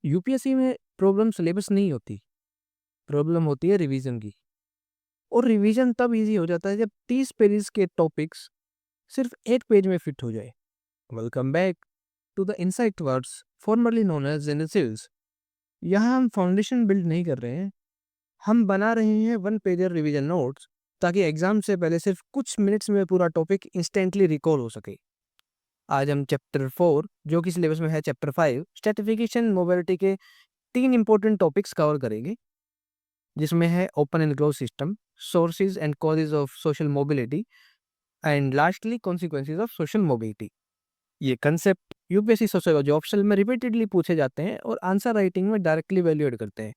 UPSC में problem syllabus नहीं होती, प्रॉब्लम होती है रिवीजन की। और रिवीजन तब इजी हो जाता है जब 30 पेजेस के टॉपिक्स सिर्फ एक पेज में फिट हो जाए। Welcome back to the Insight Words formerly known as Genesis. यहाँ हम फाउंडेशन बिल्ड नहीं कर रहे हैं, हम बना रहे हैं वन पेजर रिवीजन नोट्स, ताकि एग्जाम से पहले सिर्फ कुछ मिनट्स में पूरा टॉपिक इंस्टेंटली रिकॉल हो सके। आज हम चैप्टर 4, जो कि सिलेबस में है चैप्टर 5, स्ट्रेटिफिकेशन मोबिलिटी के 3 इंपॉर्टेंट टॉपिक्स कवर करेंगे, जिसमें है open and close system, sources and causes of social mobility, and lastly consequences of social mobility. ये कंसेप्ट यूपीएससी सोशियोलॉजी ऑप्शनल में रिपीटेडली पूछे जाते हैं और आंसर राइटिंग में डायरेक्टली वैल्यूएट करते हैं।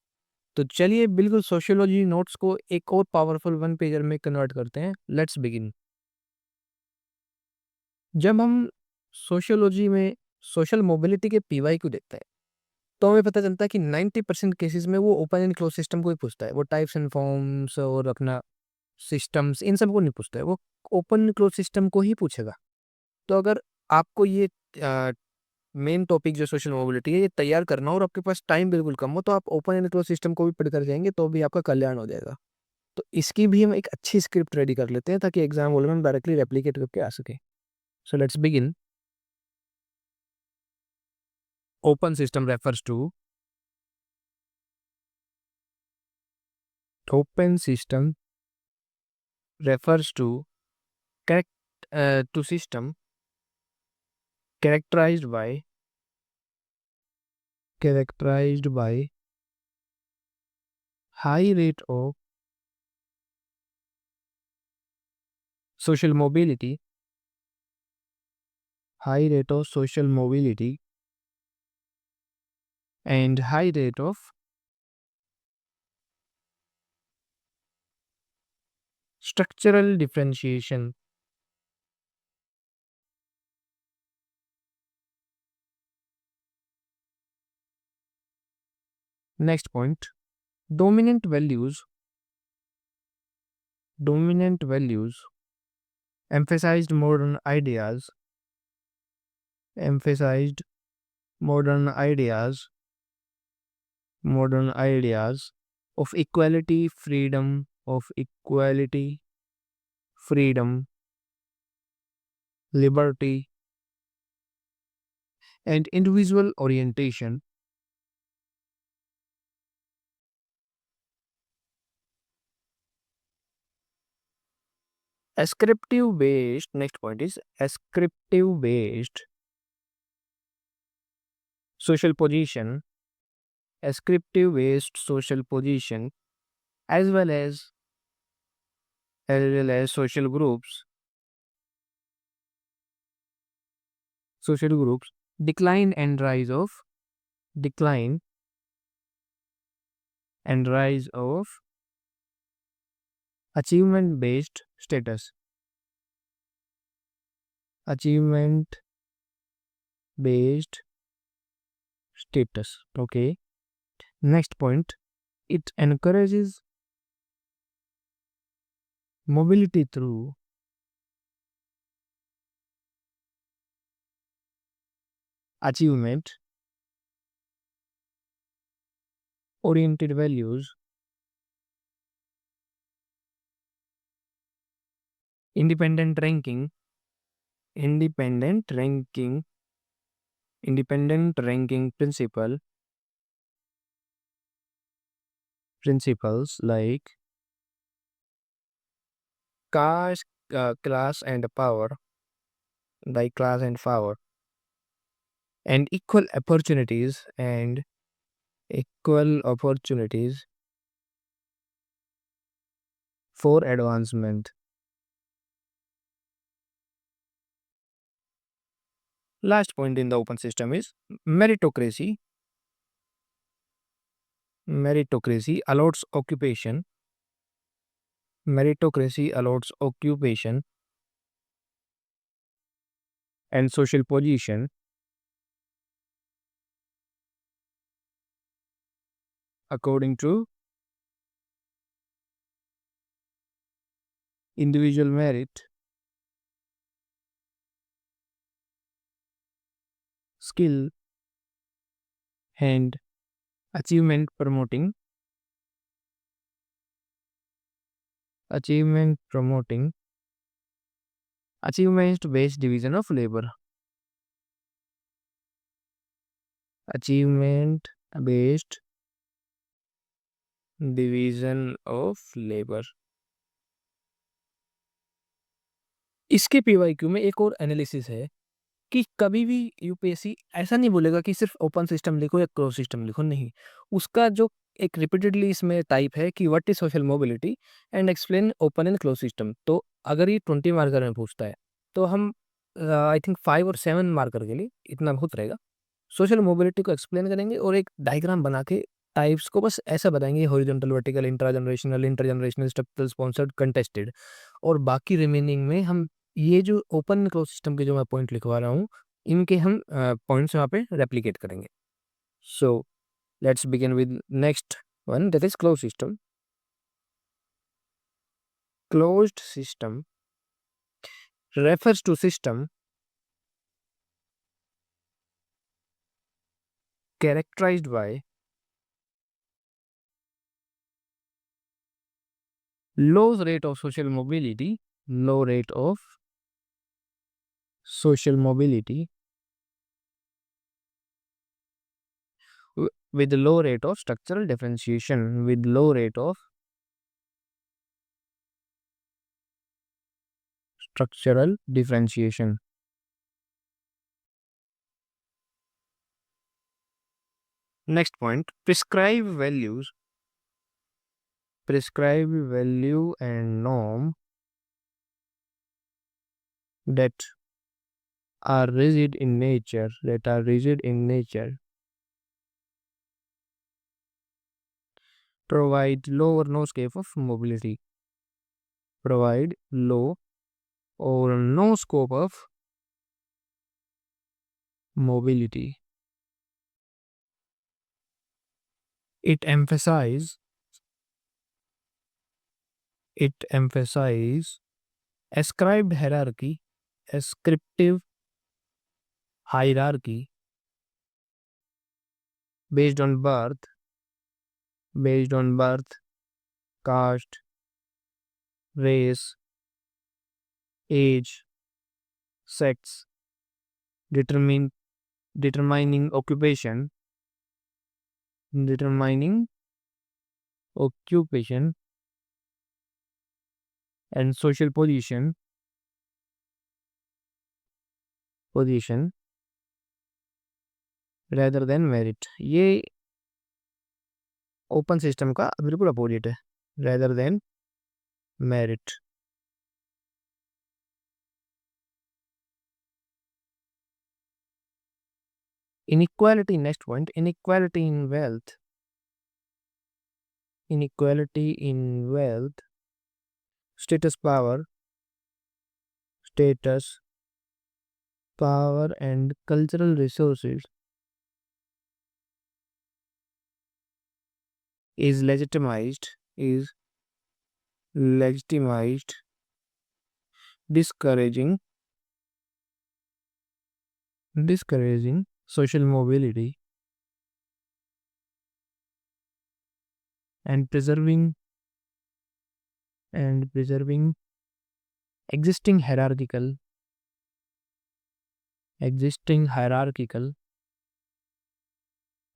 तो चलिए बिल्कुल सोशियोलॉजी नोट्स को एक और पावरफुल वन पेजर में कन्वर्ट करते हैं। Let's begin. जब हम सोशियोलॉजी में सोशल मोबिलिटी के पीवाई को देखते हैं, तो हमें पता चलता है कि 90% केसेस में वो ओपन एंड क्लोज सिस्टम को ही पूछता है। वो टाइप्स एंड फॉर्म्स और अपना सिस्टम्स इन सब को नहीं पूछता है, वो ओपन एंड क्लोज सिस्टम को ही पूछेगा। तो अगर आपको ये मेन टॉपिक जो सोशल मोबिलिटी है ये तैयार करना हो और आपके पास टाइम बिल्कुल कम हो, तो आप ओपन एंड क्लोज सिस्टम को भी पढ़ कर जाएंगे तो भी आपका कल्याण हो जाएगा। तो इसकी भी हम एक अच्छी स्क्रिप्ट रेडी कर लेते हैं ताकि एग्जाम हॉल में हम डायरेक्टली रेप्लिकेट करके आ सके। So let's begin. Open system refers to open system refers to system characterized by high rate of social mobility, and high rate of structural differentiation. Next point, dominant values emphasized modern ideas of equality, freedom, liberty, and individual orientation. Ascriptive based, next point is ascriptive based social position, social position, as well as social groups, decline and rise of achievement based status, achievement based status. Okay. Next point, it encourages mobility through achievement oriented values, independent ranking principles like caste, class and power, and equal opportunities for advancement. Last point in the open system is meritocracy. Meritocracy allows occupation. And social position according to individual merit, skill, and achievement promoting achievement based division of labor. Achievement based division of labor. इसके PYQ में एक और analysis है कि कभी भी UPSC ऐसा नहीं बोलेगा कि सिर्फ ओपन सिस्टम लिखो या क्लोज सिस्टम लिखो, नहीं। उसका जो एक रिपीटेडली इसमें टाइप है कि what is social mobility and explain open and close system. तो अगर ये 20 मार्कर में पूछता है तो हम आई थिंक 5 और 7 मार्कर के लिए इतना बहुत रहेगा। सोशल मोबिलिटी को एक्सप्लेन करेंगे और एक डायग्राम बना के टाइप्स को बस ऐसा बताएंगे, horizontal, vertical, intragenerational, intergenerational, structural, sponsored, contested. और बाकी रिमेनिंग में हम ये जो ओपन क्लोज सिस्टम के जो मैं पॉइंट लिखवा रहा हूँ, इनके हम पॉइंट्स यहाँ पे रेप्लिकेट करेंगे। सो let's begin with next one, that is close system. Closed system refers to system characterized by low rate of social mobility, low rate of social mobility with low rate of structural differentiation, with low rate of structural differentiation. Next point, prescribe value and norm that are rigid in nature, provide low or no scope of mobility, provide low or no scope of mobility. It emphasize ascribed hierarchy, ascriptive hierarchy based on birth, caste, race, age, sex, determining occupation and social position rather than merit. ये open system का बिल्कुल opposite है, rather than merit. Inequality, next point, inequality in wealth, status, power and cultural resources is legitimized, discouraging social mobility and preserving existing hierarchical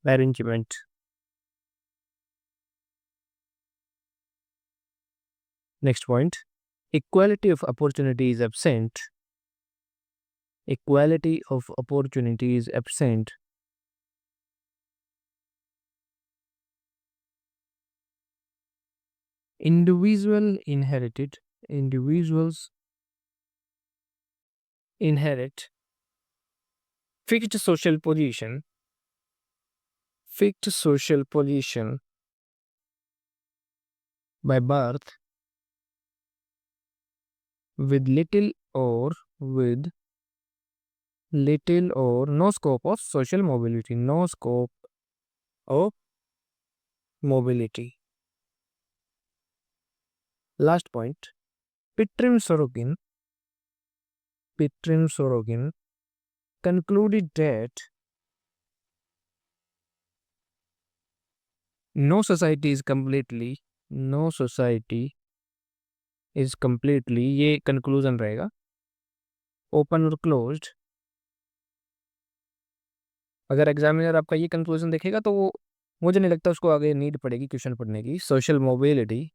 arrangement. Next point, equality of opportunity is absent. Individuals inherit fixed social position by birth with little or no scope of social mobility, Last point, Petrim Sorokin concluded that no society is completely, ये conclusion रहेगा। Open और closed, अगर examiner आपका ये conclusion देखेगा तो वो, मुझे नहीं लगता उसको आगे नीड पड़ेगी क्वेश्चन पढ़ने की। सोशल मोबिलिटी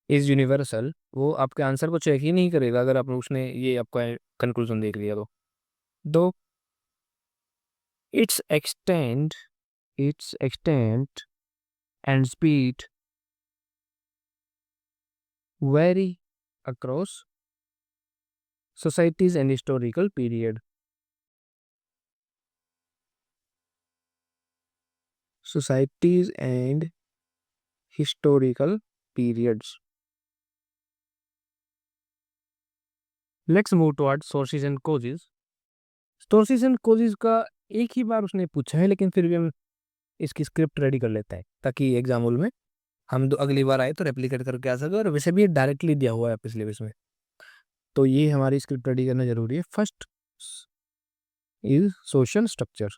इज यूनिवर्सल, वो आपके आंसर को चेक ही नहीं करेगा अगर आप उसने ये आपका कंक्लूजन देख लिया तो। दो, it's extent and speed vary across societies and historical period. Societies and historical periods. Let's move towards sources and causes. Sources and causes का एक ही बार उसने पूछा है, लेकिन फिर भी हम इसकी स्क्रिप्ट रेडी कर लेते हैं ताकि एग्जाम हॉल में हम अगली बार आए तो रेप्लिकेट करके आ सके। और वैसे भी ये डायरेक्टली दिया हुआ है आपके सिलेबस में, तो ये हमारी स्क्रिप्ट रेडी करना जरूरी है। First is social structure.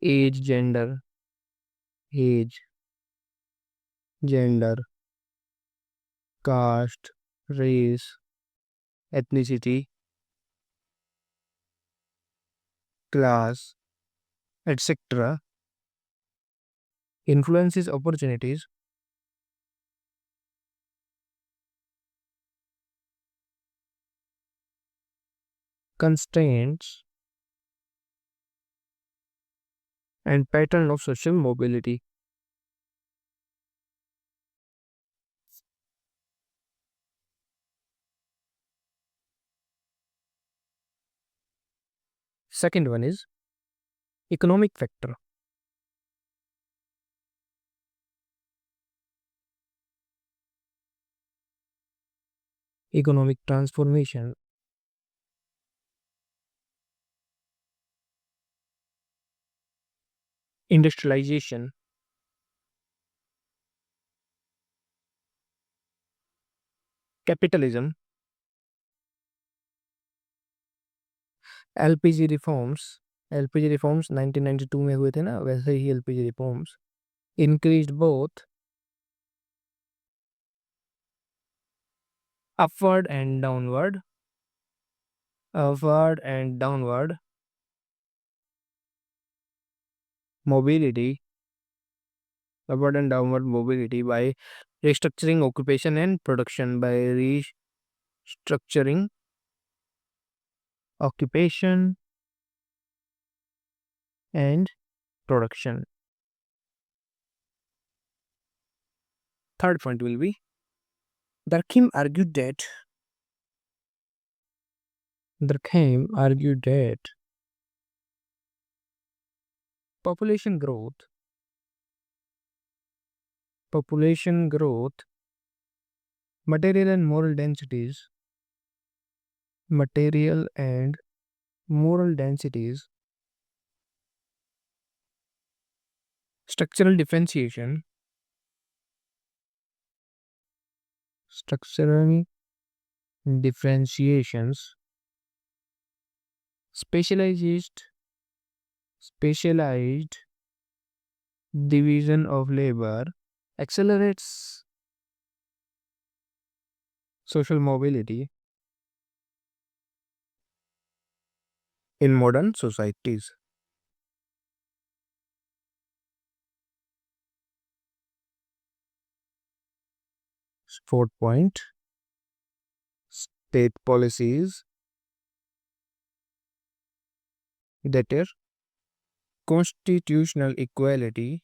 Age gender age gender caste, race, ethnicity, class, etc. influences opportunities, constraints, and pattern of social mobility. Second one is economic factor. Economic transformation, industrialization, capitalism, LPG reforms. LPG reforms 1992 में हुए थे ना, वैसे ही LPG reforms increased both upward and downward mobility, upward and downward mobility by restructuring occupation and production, by restructuring occupation and production. Third point will be Durkheim argued that population growth, material and moral densities, structural differentiation, structural differentiations, specialized division of labor accelerates social mobility in modern societies. Fourth point, state policies that are constitutional equality,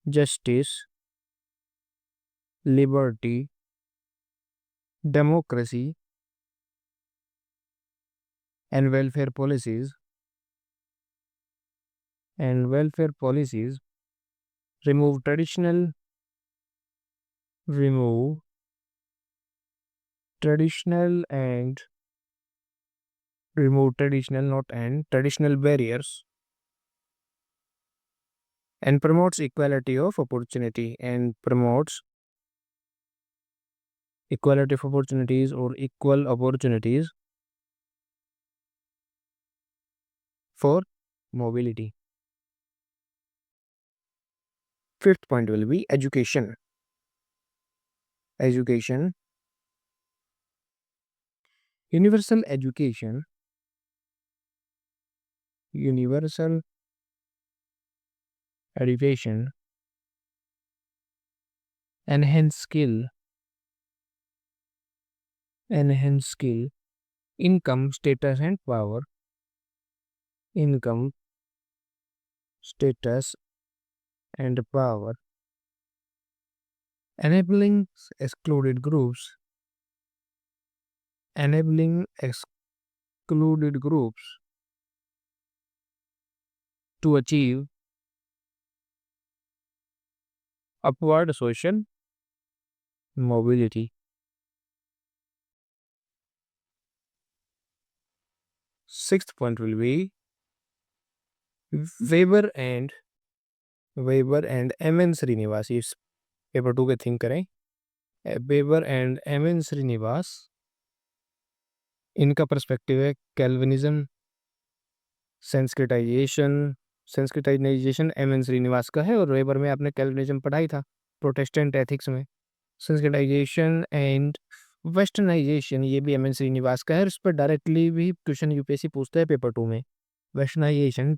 justice, liberty, democracy, and welfare policies remove traditional and traditional barriers and promotes equality of opportunity and promotes equality of opportunities or equal opportunities for mobility. Fifth point will be education. Education. Universal education. Universal education. Enhance skill. Enhance skill. Income, status, and power. Income, status, and power. Enabling excluded groups. Enabling excluded groups to achieve upward social mobility. Sixth point will be Weber and M. N. Srinivas. इस paper 2 के think करें. Weber and M. N. Srinivas. इनका perspective है Calvinism, सेंस्क्रिटाइजेशन M. N. Srinivas का है और weber में आपने कैल्विनिज्म पढ़ाई था प्रोटेस्टेंट एथिक्स में. सेंस्क्रिटाइजेशन एंड वेस्टर्नाइजेशन ये भी M. N. Srinivas का है. इस पर डायरेक्टली भी क्वेश्चन यूपीएससी पूछता है पेपर 2 में. Westernisation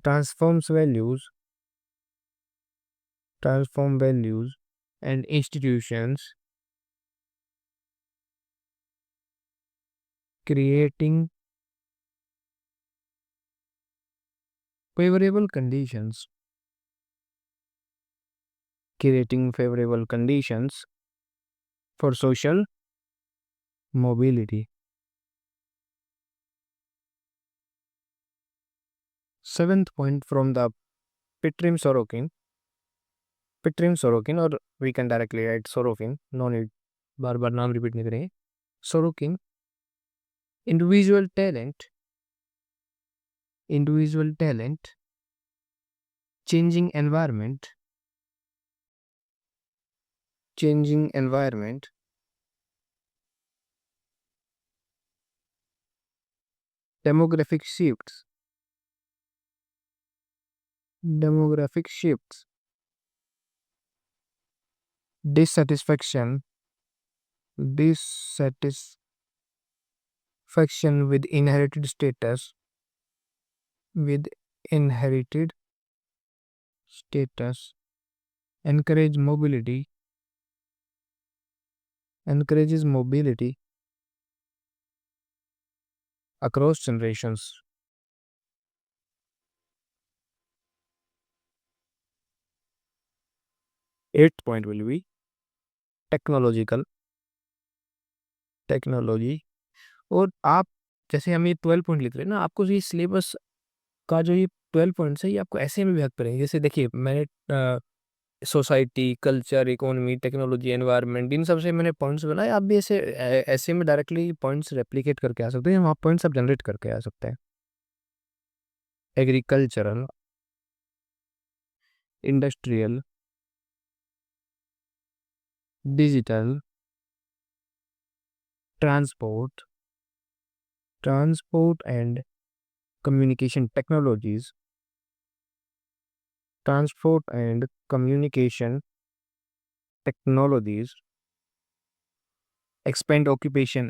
transform values and institutions, creating favorable conditions for social mobility. Seventh point from the Petrim Sorokin, or we can directly write Sorokin, no need बार बार नाम repeat नहीं करेंगे. Sorokin, individual talent, changing environment, demographic shifts, dissatisfaction with inherited status, encourages mobility across generations. Eighth point will be technology. और आप जैसे हम ये 12 point लिख रहे हैं ना, आपको ये सिलेबस का जो ये 12 पॉइंट्स है ये आपको ऐसे में व्यक्त करेंगे. जैसे देखिए मैंने society, culture, economy, technology, environment, इन सब से मैंने पॉइंट्स बनाए. आप भी ऐसे में डायरेक्टली पॉइंट्स रेप्लिकेट करके आ सकते हैं. वहाँ पॉइंट्स आप जनरेट करके आ सकते हैं. Agricultural, industrial, digital, transport and communication technologies, expand occupation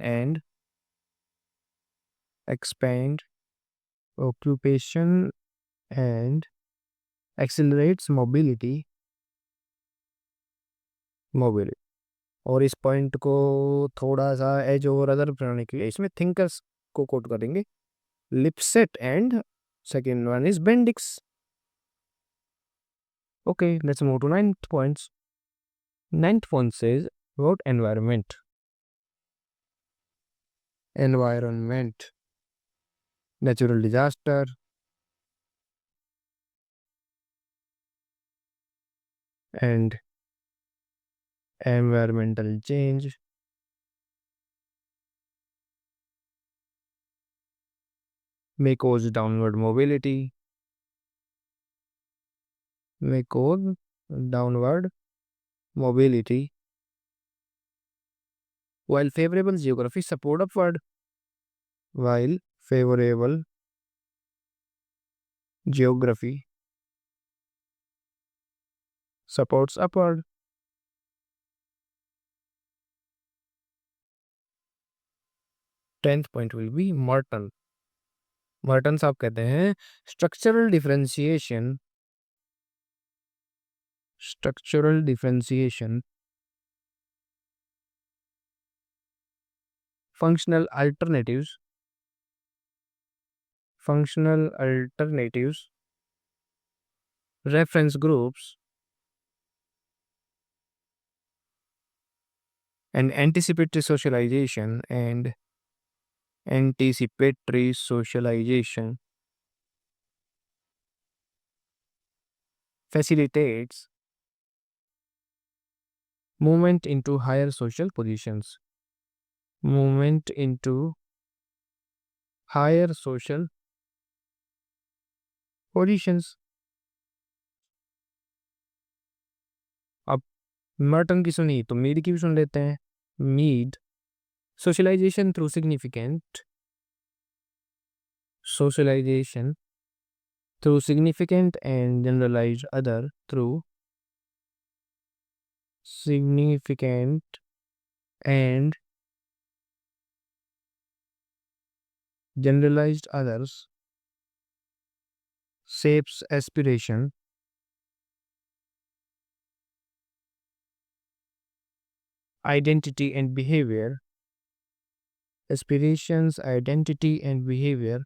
and accelerates mobility. और इस पॉइंट को थोड़ा सा एज और अदर बनाने के लिए इसमें थिंकर्स को कोट करेंगे. Lipset and second one is Bendix. Okay, let's move to ninth points. Ninth point says about environment, natural disaster, and environmental change may cause downward mobility, while favorable geography support upward. While favorable geography supports upward. 10th point will be Merton. Merton साहब कहते हैं structural differentiation functional alternatives, reference groups, and anticipatory socialization facilitates movement into higher social positions. Movement into higher social positions. अब Merton की सुनी तो Mead की भी सुन लेते हैं. Mead socialization through significant and generalized other through significant and generalized others shapes aspiration, identity and behavior. Aspirations, identity and behavior,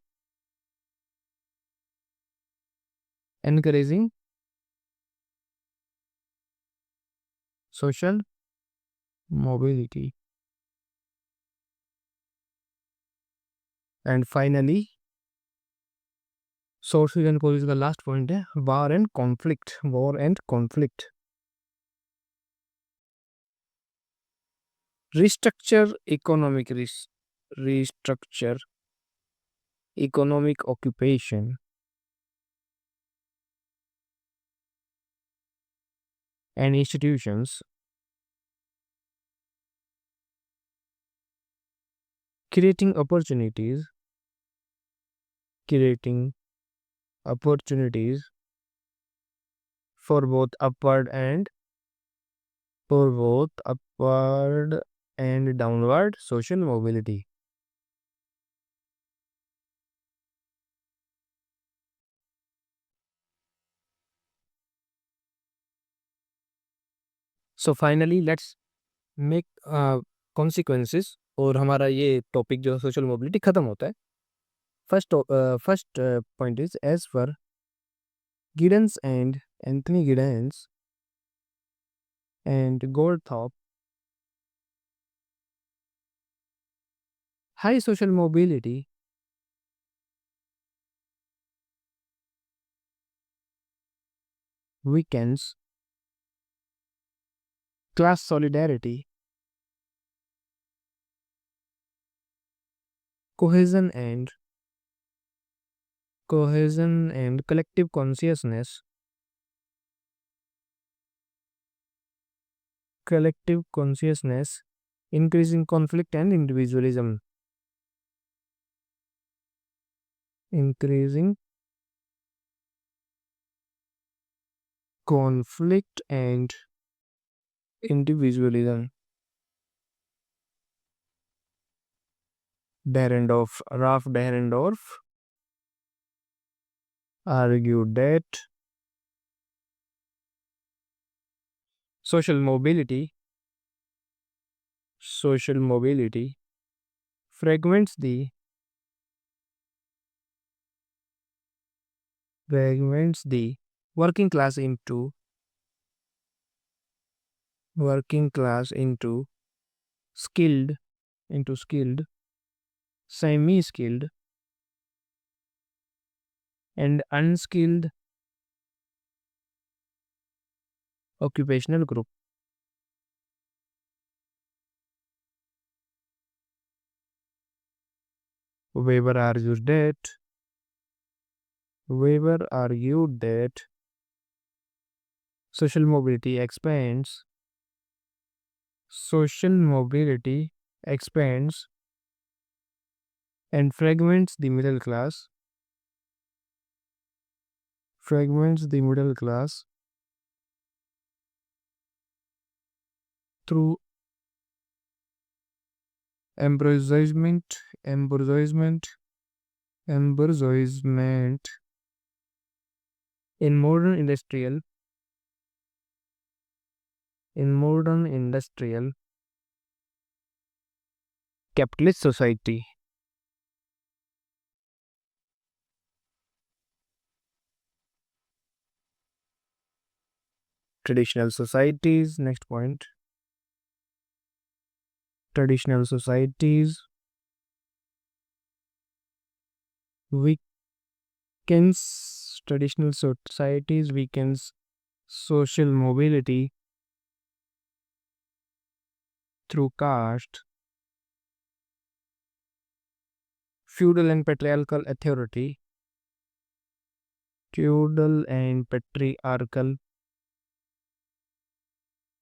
encouraging social mobility. And finally, sources and causes का last point है war and conflict. Restructure economic occupation and institutions, creating opportunities for both upward and downward social mobility. So finally, let's make consequences और हमारा ये topic जो social mobility खत्म होता है. First point is, as per Giddens and Anthony Giddens and Goldthorpe, high social mobility weakens class solidarity, cohesion and collective consciousness, increasing conflict and individualism. Increasing conflict and individualism. Ralph Dahrendorf argued that social mobility fragments the working class into skilled, semi-skilled, and unskilled occupational group. Weber argued that social mobility expands expands and fragments the middle class, fragments the middle class through embracement, embracement, embracement in modern industrial, in modern industrial capitalist society. Traditional societies, next point. Traditional societies weakens, traditional societies weakens social mobility through caste, feudal and patriarchal authority, feudal and patriarchal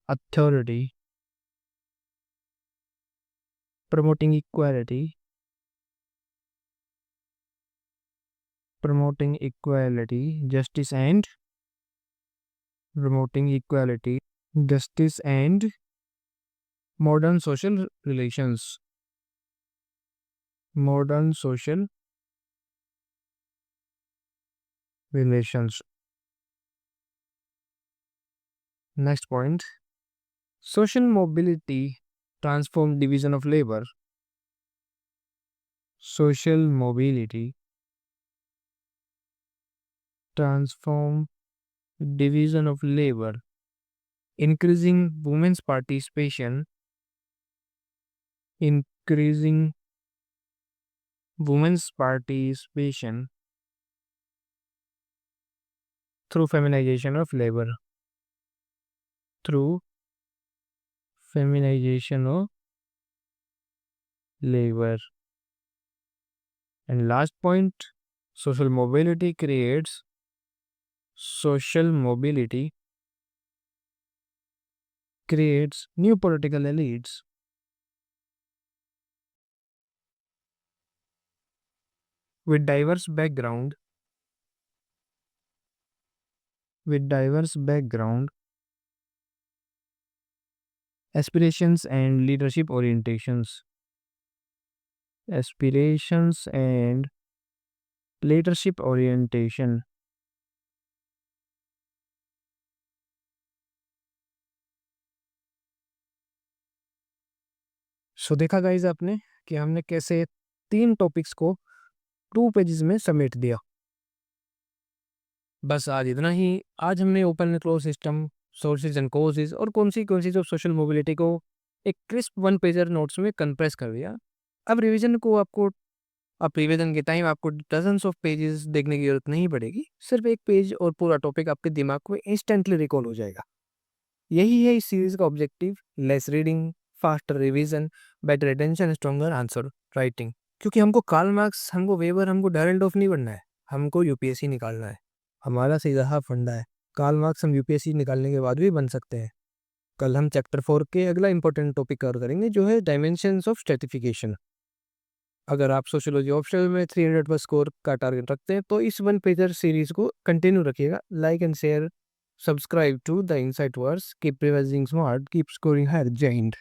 authority, promoting equality, promoting equality, justice and promoting equality, justice and modern social relations, modern social relations. Next point, social mobility transform division of labor, social mobility transform division of labor, increasing women's participation, increasing women's participation through feminization of labor, through feminization of labor. And last point, social mobility creates, social mobility creates new political elites with diverse background, with diverse background, aspirations and leadership orientations, aspirations and leadership orientation. सो देखा guys आपने कि हमने कैसे 3 topics को 2 pages में समेट दिया। बस आज इतना ही। आज हमने open and close system, sources and causes और कॉन्सिक्वेंसेज ऑफ सोशल मोबिलिटी को एक क्रिस्प 1 पेजर नोट्स में कंप्रेस कर दिया। अब रिवीजन को आपको, अब रिवीजन के टाइम आपको डजन्स ऑफ पेजेस देखने की जरूरत नहीं पड़ेगी। सिर्फ एक पेज और पूरा टॉपिक आपके दिमाग में इंस्टेंटली रिकॉल हो जाएगा। यही है इस सीरीज का objective, less reading, faster revision, better attention, stronger answer writing. क्योंकि हमको कार्ल मार्क्स, हमको वेबर, हमको डैरेल्डॉफ नहीं बनना है, हमको यूपीएससी निकालना है। हमारा सीधा फंडा है। कार्ल मार्क्स हम यूपीएससी निकालने के बाद भी बन सकते हैं। कल हम चैप्टर 4 के अगला इंपॉर्टेंट टॉपिक कवर करेंगे जो है डायमेंशंस ऑफ स्ट्रेटिफिकेशन। अगर आप सोशियोलॉजी ऑप्शनल में 300 पर स्कोर का टारगेट रखते हैं तो इस 1 पेजर सीरीज को कंटिन्यू रखिएगा। Like and share, subscribe to the Insight Wars, keep revising smart, keep scoring higher, Jai Hind.